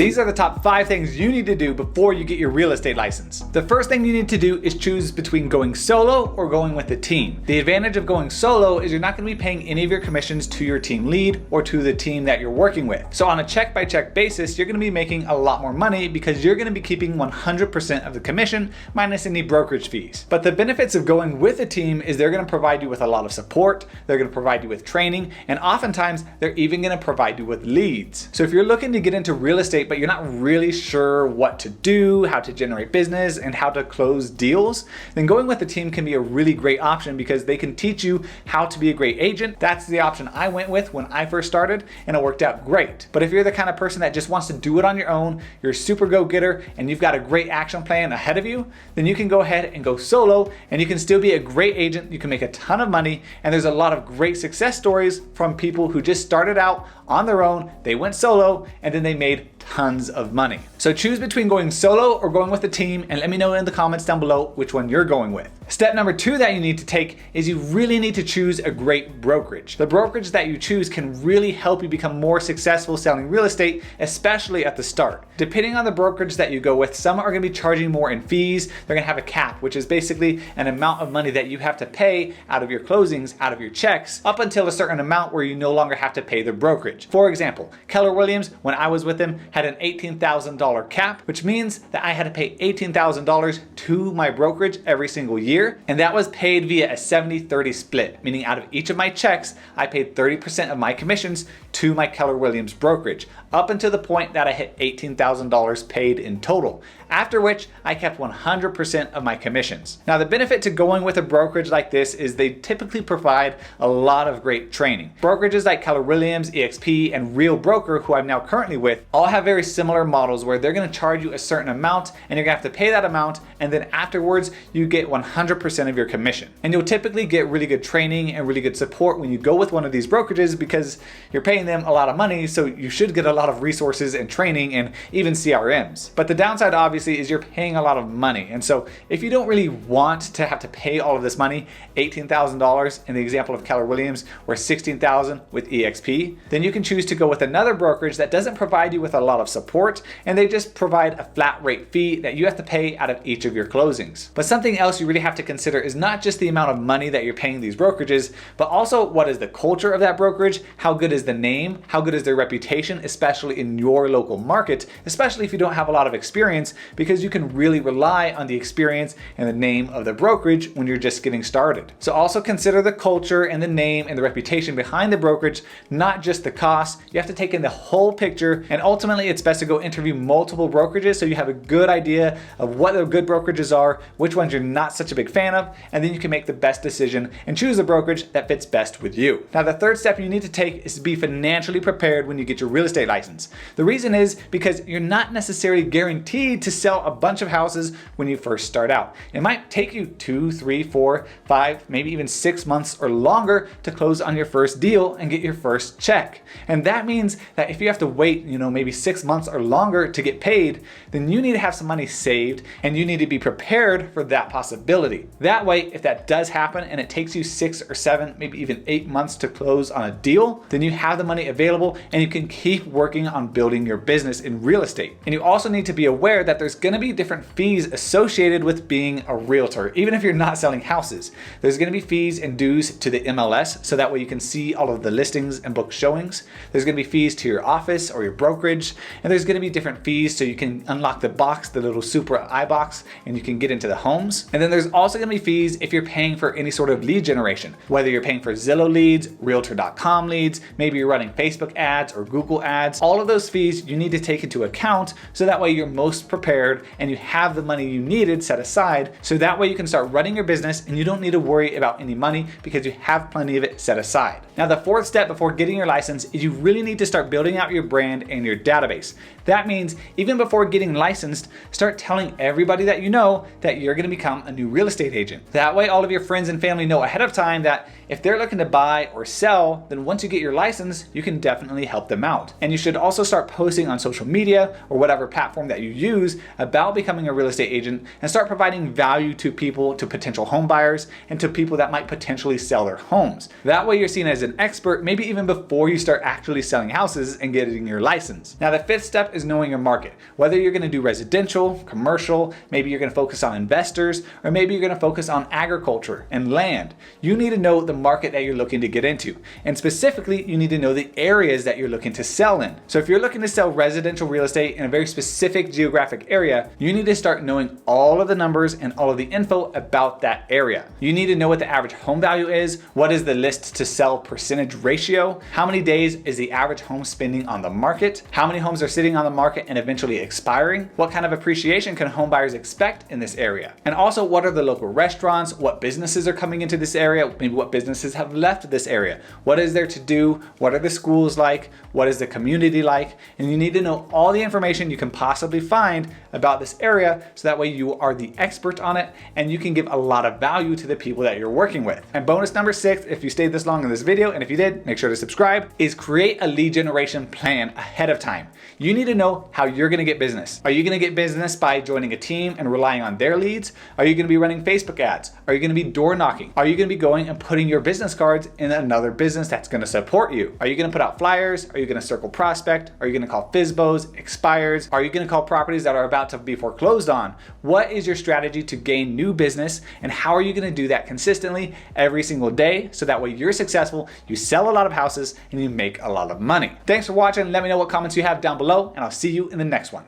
These are the top 5 things you need to do before you get your real estate license. The first thing you need to do is choose between going solo or going with a team. The advantage of going solo is you're not going to be paying any of your commissions to your team lead or to the team that you're working with. So on a check-by-check basis, you're going to be making a lot more money because you're going to be keeping 100% of the commission minus any brokerage fees. But the benefits of going with a team is they're going to provide you with a lot of support, they're going to provide you with training, and oftentimes they're even going to provide you with leads. So if you're looking to get into real estate but you're not really sure what to do, how to generate business, and how to close deals, then going with a team can be a really great option because they can teach you how to be a great agent. That's the option I went with when I first started, and it worked out great. But if you're the kind of person that just wants to do it on your own, you're a super go-getter, and you've got a great action plan ahead of you, then you can go ahead and go solo, and you can still be a great agent. You can make a ton of money, and there's a lot of great success stories from people who just started out on their own, they went solo, and then they made tons of money. So choose between going solo or going with a team, and let me know in the comments down below which one you're going with. Step number 2 that you need to take is you really need to choose a great brokerage. The brokerage that you choose can really help you become more successful selling real estate, especially at the start. Depending on the brokerage that you go with, some are going to be charging more in fees. They're going to have a cap, which is basically an amount of money that you have to pay out of your closings, out of your checks, up until a certain amount where you no longer have to pay the brokerage. For example, Keller Williams, when I was with them, had an $18,000 cap, which means that I had to pay $18,000 to my brokerage every single year, and that was paid via a 70-30 split, meaning out of each of my checks, I paid 30% of my commissions to my Keller Williams brokerage, up until the point that I hit $18,000 paid in total, after which I kept 100% of my commissions. Now, the benefit to going with a brokerage like this is they typically provide a lot of great training. Brokerages like Keller Williams, EXP, and Real Broker, who I'm now currently with, all have very similar models where they're going to charge you a certain amount, and you're going to have to pay that amount, and then afterwards you get 100% of your commission. And you'll typically get really good training and really good support when you go with one of these brokerages because you're paying them a lot of money, so you should get a lot of resources and training and even CRMs. But the downside obviously is you're paying a lot of money, and so if you don't really want to have to pay all of this money, $18,000 in the example of Keller Williams or $16,000 with EXP, then you can choose to go with another brokerage that doesn't provide you with a lot of support, and they just provide a flat rate fee that you have to pay out of each of your closings. But something else you really have to consider is not just the amount of money that you're paying these brokerages, but also what is the culture of that brokerage, how good is the name, how good is their reputation, especially in your local market, especially if you don't have a lot of experience, because you can really rely on the experience and the name of the brokerage when you're just getting started. So also consider the culture and the name and the reputation behind the brokerage, not just the cost. You have to take in the whole picture, and ultimately it's best to go interview multiple brokerages so you have a good idea of what the good brokerages are, which ones you're not such a big fan of, and then you can make the best decision and choose a brokerage that fits best with you. Now, the third step you need to take is to be financially prepared when you get your real estate license. The reason is because you're not necessarily guaranteed to sell a bunch of houses when you first start out. It might take you 2, 3, 4, 5, maybe even 6 months or longer to close on your first deal and get your first check. And that means that if you have to wait, maybe 6 months or longer to get paid, then you need to have some money saved, and you need to be prepared for that possibility. That way, if that does happen and it takes you 6 or 7, maybe even 8 months to close on a deal, then you have the money available and you can keep working on building your business in real estate. And you also need to be aware that there's going to be different fees associated with being a realtor. Even if you're not selling houses, there's going to be fees and dues to the MLS, so that way you can see all of the listings and book showings. There's going to be fees to your office or your brokerage, and there's going to be different fees so you can unlock the box, the little super iBox, and you can get into the homes. And then there's also going to be fees if you're paying for any sort of lead generation, whether you're paying for Zillow leads, Realtor.com leads, maybe you're running Facebook ads or Google ads. All of those fees you need to take into account, so that way you're most prepared and you have the money you needed set aside, so that way you can start running your business and you don't need to worry about any money because you have plenty of it set aside. Now, the fourth step before getting your license is you really need to start building out your brand and your database. That means even before getting licensed, start telling everybody that you know that you're going to become a new real estate agent. That way all of your friends and family know ahead of time that if they're looking to buy or sell, then once you get your license, you can definitely help them out. And you should also start posting on social media or whatever platform that you use about becoming a real estate agent, and start providing value to people, to potential home buyers, and to people that might potentially sell their homes. That way you're seen as an expert, maybe even before you start actually selling houses and getting your license. Now, the fifth step step is knowing your market. Whether you're going to do residential, commercial, maybe you're going to focus on investors, or maybe you're going to focus on agriculture and land. You need to know the market that you're looking to get into. And specifically, you need to know the areas that you're looking to sell in. So if you're looking to sell residential real estate in a very specific geographic area, you need to start knowing all of the numbers and all of the info about that area. You need to know what the average home value is, what is the list to sell percentage ratio, how many days is the average home spending on the market, how many homes are sitting on the market and eventually expiring, what kind of appreciation can home buyers expect in this area, and also what are the local restaurants, what businesses are coming into this area, maybe what businesses have left this area, what is there to do, what are the schools like, what is the community like, and you need to know all the information you can possibly find about this area so that way you are the expert on it and you can give a lot of value to the people that you're working with. And bonus number 6, if you stayed this long in this video, and if you did, make sure to subscribe, is create a lead generation plan ahead of time. You need to know how you're going to get business. Are you going to get business by joining a team and relying on their leads? Are you going to be running Facebook ads? Are you going to be door knocking? Are you going to be going and putting your business cards in another business that's going to support you? Are you going to put out flyers? Are you going to circle prospect? Are you going to call FSBOs, expires? Are you going to call properties that are about to be foreclosed on? What is your strategy to gain new business, and how are you going to do that consistently every single day so that way you're successful, you sell a lot of houses, and you make a lot of money? Thanks for watching. Let me know what comments you have down below, and I'll see you in the next one.